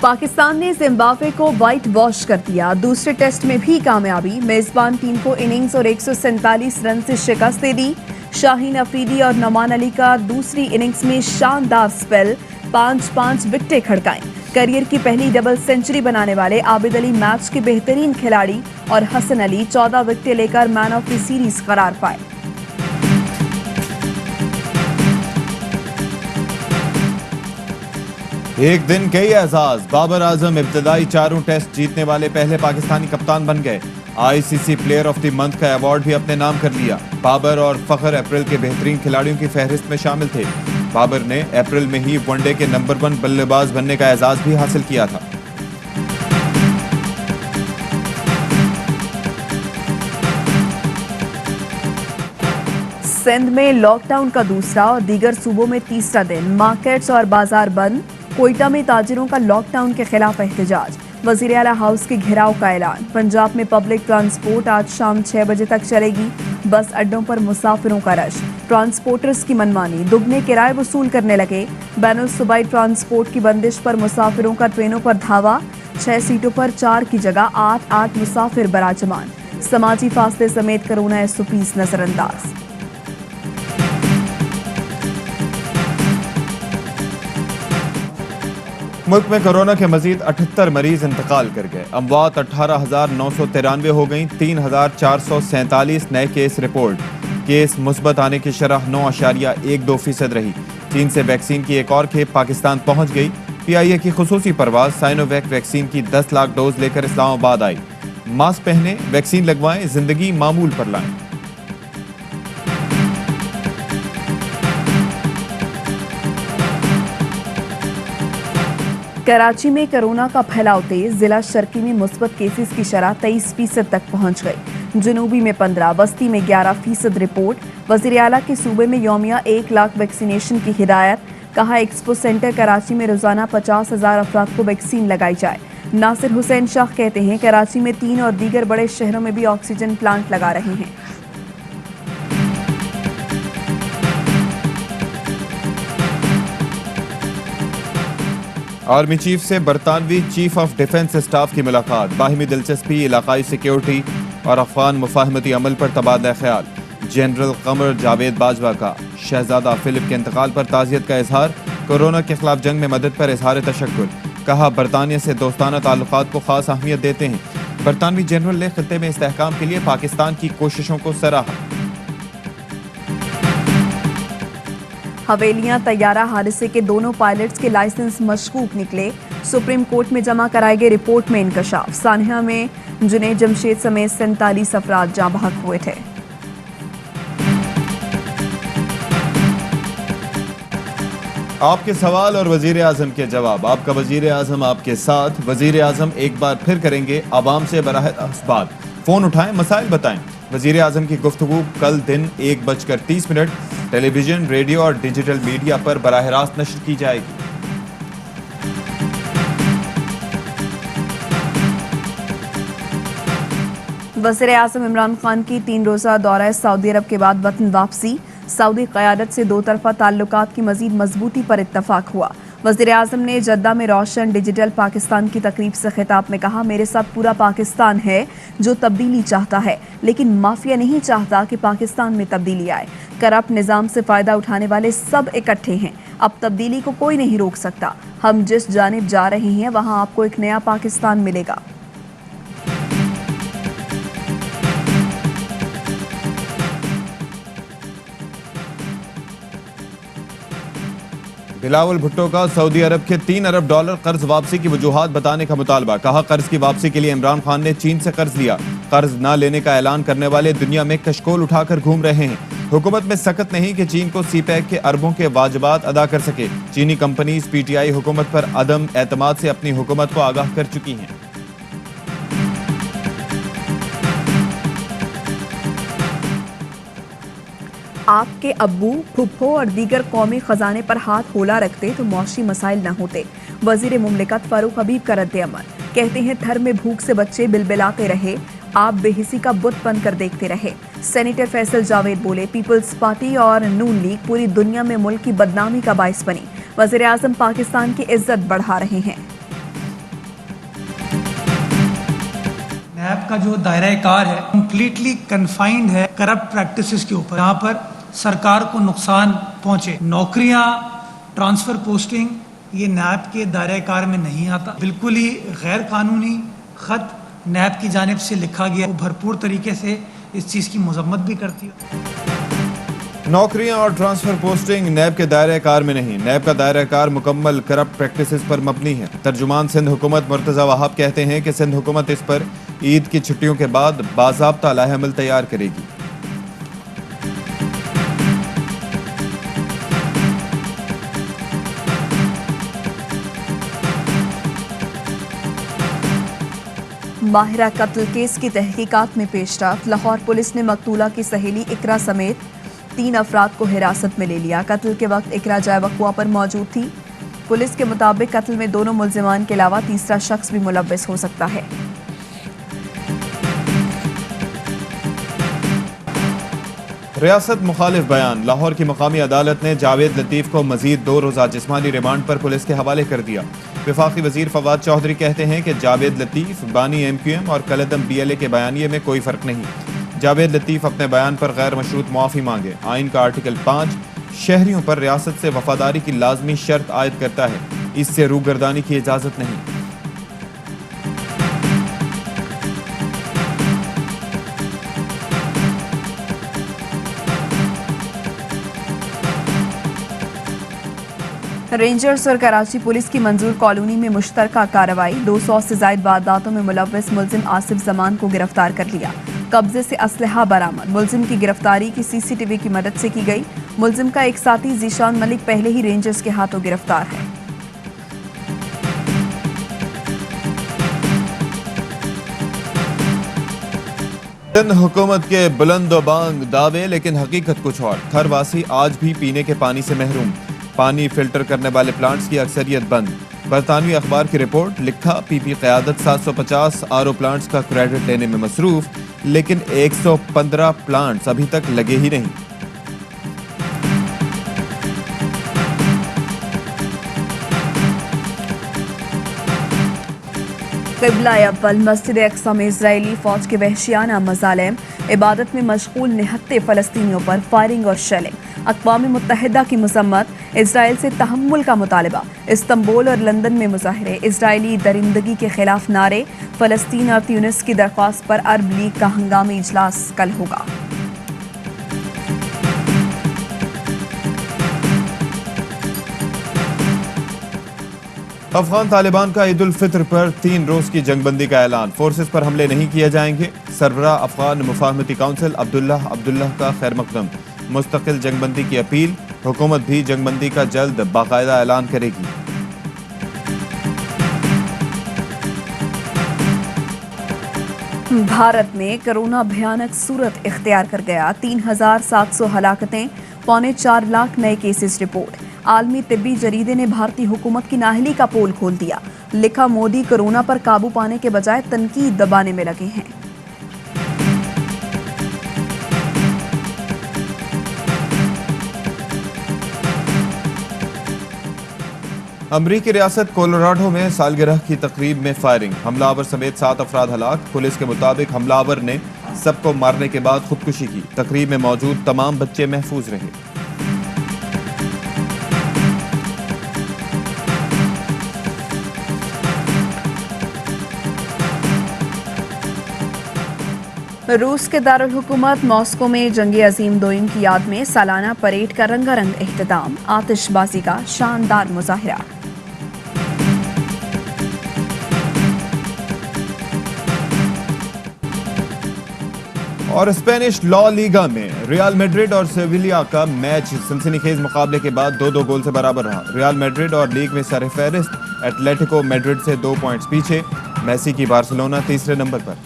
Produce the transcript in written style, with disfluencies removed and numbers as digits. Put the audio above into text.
पाकिस्तान ने जिम्बाब्वे को white wash कर दिया। दूसरे टेस्ट में भी कामयाबी, मेजबान टीम को इनिंग्स और 147 रन से शिकस्त दे दी। शाहीन अफरीदी और नमान अली का दूसरी इनिंग्स में शानदार स्पेल, 5-5 विकेटें खड़काएं। करियर की पहली डबल सेंचुरी बनाने वाले आबिद अली मैच के बेहतरीन खिलाड़ी और हसन अली 14 विकेटें लेकर मैन ऑफ द सीरीज करार पाए। एक दिन कई एजाज, बाबर आजम इब्तदाई चारों टेस्ट जीतने वाले पहले पाकिस्तानी कप्तान बन गए। ICC player of the month का अवार्ड भी अपने नाम कर लिया। बाबर और फखर अप्रैल के बेहतरीन खिलाड़ियों की फहरिस्त में शामिल थे। बाबर ने अप्रैल में ही वनडे के नंबर 1 बल्लेबाज बनने का एजाज भी हासिल किया था। सिंध में लॉकडाउन का दूसरा और दीगर सूबों में तीसरा दिन, मार्केट्स और बाजार बंद। कोयटा में ताजिरों का लॉकडाउन के खिलाफ एहतजाज, वजीर आला हाउस के घेराव का ऐलान। पंजाब में पब्लिक ट्रांसपोर्ट आज शाम 6 बजे तक चलेगी। बस अड्डों पर मुसाफिरों का रश, ट्रांसपोर्टर्स की मनमानी, दुगने किराए वसूल करने लगे। बैनुल सूबाई ट्रांसपोर्ट की बंदिश पर मुसाफिरों का ट्रेनों पर धावा। 6 सीटों पर 4 की जगह 8 मुसाफिर बराजमान। समाजी फासले समेत कोरोना एसओपीज नजरअंदाज। मुल्क में कोरोना के मजीद 78 मरीज इंतकाल कर गए। अमवात 18,993 हो गई। 3,447 नए केस रिपोर्ट। केस मुस्बत आने की शरह 9.12% रही। चीन से वैक्सीन की एक और खेप पाकिस्तान पहुंच गई। पीआईए की खुसूसी परवाज साइनोवैक वैक्सीन की 10 लाख डोज लेकर इस्लामाबाद आई। मास्क पहने, वैक्सीन लगवाएं, जिंदगी मामूल पर लाएं। कराची में कोरोना का फैलाव तेज, जिला शर्की में मुस्बत केसेस की शरह 23% तक पहुंच गई। जनूबी में 15, बस्ती में 11% रिपोर्ट। वजीर आला के सूबे में यौमिया 1 लाख वैक्सीनेशन की हिदायत। कहा एक्सपो सेंटर कराची में रोजाना 50,000 अफराद को वैक्सीन लगाई जाए। नासिर हुसैन शाह कहते हैं कराची में 3 और दीगर बड़े शहरों में भी ऑक्सीजन प्लांट लगा रहे हैं। आर्मी चीफ से बरतानवी चीफ ऑफ डिफेंस स्टाफ की मुलाकात। बाहिमी दिलचस्पी, इलाकाई सिक्योरिटी और अफगान मुफाहमती अमल पर तबादला ख्याल। जनरल कमर जावेद बाजवा का शहजादा फिलिप के इंतकाल पर ताज़ियत का इजहार। कोरोना के खिलाफ जंग में मदद पर इजहार तशक्कुर। कहा बरतानिया से दोस्ताना ताल्लुकात को खास अहमियत देते हैं। बरतानवी जनरल ने खित्ते में इस्तेहकाम के लिए पाकिस्तान की कोशिशों को सराहा। हवेलियां तैयारा हादसे के दोनों पायलट्स के लाइसेंस मशकूक निकले। सुप्रीम कोर्ट में जमा कराए गए रिपोर्ट में इंकशाफ। सानिया में जुनैद जमशेद समेत 47 अफराद जाँ बहक हुए थे। आपके सवाल और वजीर आजम के जवाब। आपका वजीर आजम आपके साथ। वजीर आजम एक बार फिर करेंगे आवाम से बराह रास्त बात। फोन उठाएं, मसाइल बताएं। वजीर आजम की गुफ्तगू कल दिन 1:30 टेलीविजन, रेडियो और डिजिटल मीडिया पर बराह रास्त नश्र की जाएगी। वज़ीर आज़म इमरान खान की 3 रोज़ा दौरा सऊदी अरब के बाद वतन वापसी। सऊदी क़यादत से 2 तरफ़ा ताल्लुकात की मज़ीद मजबूती पर इत्तफ़ाक हुआ। वज़ीर आज़म ने जद्दा में रोशन डिजिटल पाकिस्तान की तकरीब से खिताब में कहा, मेरे साथ पूरा पाकिस्तान है जो तब्दीली चाहता है, लेकिन माफिया नहीं चाहता कि पाकिस्तान में तब्दीली आए। करप्ट निज़ाम से फ़ायदा उठाने वाले सब इकट्ठे हैं। अब तब्दीली को कोई नहीं रोक सकता। हम जिस जानिब जा रहे हैं वहाँ आपको एक नया पाकिस्तान मिलेगा। बिलावल भुट्टो का सऊदी अरब के $3 अरब कर्ज वापसी की वजूहात बताने का मुतालबा। कहा कर्ज की वापसी के लिए इमरान खान ने चीन से कर्ज लिया। कर्ज न लेने का ऐलान करने वाले दुनिया में कशकोल उठाकर घूम रहे हैं। हुकूमत में सकत नहीं कि चीन को सीपैक के अरबों के वाजिबात अदा कर सके। चीनी कंपनीज पीटीआई हुकूमत पर अदम एतमाद से अपनी हुकूमत को आगाह कर चुकी हैं। आपके अब्बू, फुफ्फो और दीगर कौमी खजाने पर हाथ होला रखते तो मौशी मसाइल न होते। वजीर मुमलिकत फारूक हबीब का रद्द-ए-अमल। कहते हैं थर में भूख से बच्चे बिलबिलाते रहे, आप बेहिसी का बुत बनकर देखते रहे। सेनेटर फैसल जावेद बोले, पीपल्स पार्टी और नून लीग पूरी दुनिया में मुल्क की बदनामी का बाइस बनी। वजीर आजम पाकिस्तान की इज्जत बढ़ा रहे हैं। का जो दायरा कार है कम्प्लीटली कन्फाइंड है करप्ट प्रैक्टिसेस के ऊपर, यहाँ पर सरकार को नुकसान पहुंचे। नौकरियां, ट्रांसफर पोस्टिंग ये नैब के दायरे कार में नहीं आता। बिल्कुल ही गैर कानूनी खत नैब की जानिब से लिखा गया, वो भरपूर तरीके से इस चीज़ की मजम्मत भी करती है। नौकरियां और ट्रांसफर पोस्टिंग नैब के दायरे कार में नहीं, नैब का दायरा कार मुकम्मल करप्ट प्रैक्टिसेस पर मबनी है। तर्जुमान सिंध हुकूमत मुर्तज़ा वहाब कहते हैं कि सिंध हुकूमत इस पर ईद की छुट्टियों के बाद बाज़ाब्ता लाहेअमल तैयार करेगी। माहिरा कत्ल केस की तहकीकात में पेशरफ। लाहौर पुलिस ने मकतूला की सहेली इकरा समेत 3 अफराद को हिरासत में ले लिया। कत्ल के वक्त इकरा जाय वक़ुआ पर मौजूद थी। पुलिस के मुताबिक कत्ल में दोनों मुल्जिमान के अलावा तीसरा शख्स भी मुलव्वस हो सकता है। रियासत मुखालिफ बयान। लाहौर की मकामी अदालत ने जावेद लतीफ़ को मजीद 2 रोज़ा जिस्मानी रिमांड पर पुलिस के हवाले कर दिया। वफाकी वजीर फवाद चौधरी कहते हैं कि जावेद लतीफ़, बानी MQM और कलदम BLA के बयानिए में कोई फ़र्क नहीं। जावेद लतीफ़ अपने बयान पर गैर मशरूत मुआफ़ी मांगे। आइन का आर्टिकल 5 शहरियों पर रियासत से वफादारी की लाजमी शर्त आयद करता है, इससे रूगर्दानी की इजाज़त नहीं। रेंजर्स और कराची पुलिस की मंजूर कॉलोनी में मुश्तरका कार्रवाई। 200 से जायद वारदातों में मुलव्वस मुल्जिम आसिफ जमान को गिरफ्तार कर लिया। कब्जे से असलहा बरामद। मुल्जिम की गिरफ्तारी की CCTV की मदद से की गई। मुल्जिम का एक साथी जीशान मलिक पहले ही रेंजर्स के हाथों गिरफ्तार है। सिंध हुकूमत के बुलंदोबांग दावे, लेकिन हकीकत कुछ और। थरवासी आज भी पीने के पानी से महरूम। पानी फिल्टर करने वाले प्लांट्स की अक्सरियत बंद। बरतानवी अखबार की रिपोर्ट, लिखा PP क़यादत 750 RO प्लांट्स का क्रेडिट लेने में मसरूफ, लेकिन 115 प्लांट्स अभी तक लगे ही नहीं। क़िबला अव्वल मस्जिद अक्सा में इजरायली फौज के वहशियाना मज़ालिम। इबादत में मशगूल निहत्ते फ़लस्तीनियों पर फायरिंग और शेलिंग। अक़वाम मुत्तहिदा की मज़म्मत। इजराइल से तहम्मुल का मुतालबा। इस्तांबुल और लंदन में मुज़ाहरे। इजरायली दरिंदगी के खिलाफ नारे। फ़लस्तीन और ट्यूनिस की दरख्वास्त पर अरब लीग का हंगामी इजलास कल होगा। अफगान तालिबान का ईद उल फित्र पर 3 रोज की जंगबंदी का ऐलान। फोर्सेस पर हमले नहीं किए जाएंगे। सरबराह अफगान मुफाहमती काउंसिल अब्दुल्लाह का खैर मकदम। मुस्तकिल जंगबंदी की अपील। हुकूमत भी जंगबंदी का जल्द बाकायदा ऐलान करेगी। भारत में कोरोना भयानक सूरत इख्तियार कर गया। 3,700 हलाकतें, 4.25 लाख नए केसेस रिपोर्ट। आलमी तिब्बी जरीदे ने भारतीय हुकूमत की नाहली का पोल खोल दिया। लिखा, मोदी कोरोना पर काबू पाने के बजाय तनकीद दबाने में लगे हैं। अमरीकी रियासत कोलोराडो में सालगिरह की तकरीब में फायरिंग। हमलावर समेत 7 अफराद हलाक। पुलिस के मुताबिक हमलावर ने सबको मारने के बाद खुदकुशी की। तकरीब में मौजूद तमाम बच्चे महफूज रहे। रूस के दारुल हुकूमत मॉस्को में जंग अजीम दोइम की याद में सालाना परेड का रंगारंग एहतमाम। आतिशबाजी का शानदार मुजाहिरा। और स्पेनिश लॉ लीगा में रियल मैड्रिड और सेविलिया का मैच सनसनीखेज मुकाबले के बाद 2-2 गोल से बराबर रहा। रियल मैड्रिड और लीग में सरफहरिस्त एटलेटिको मैड्रिड से 2 पॉइंट्स पीछे। मेसी की बार्सिलोना तीसरे नंबर पर।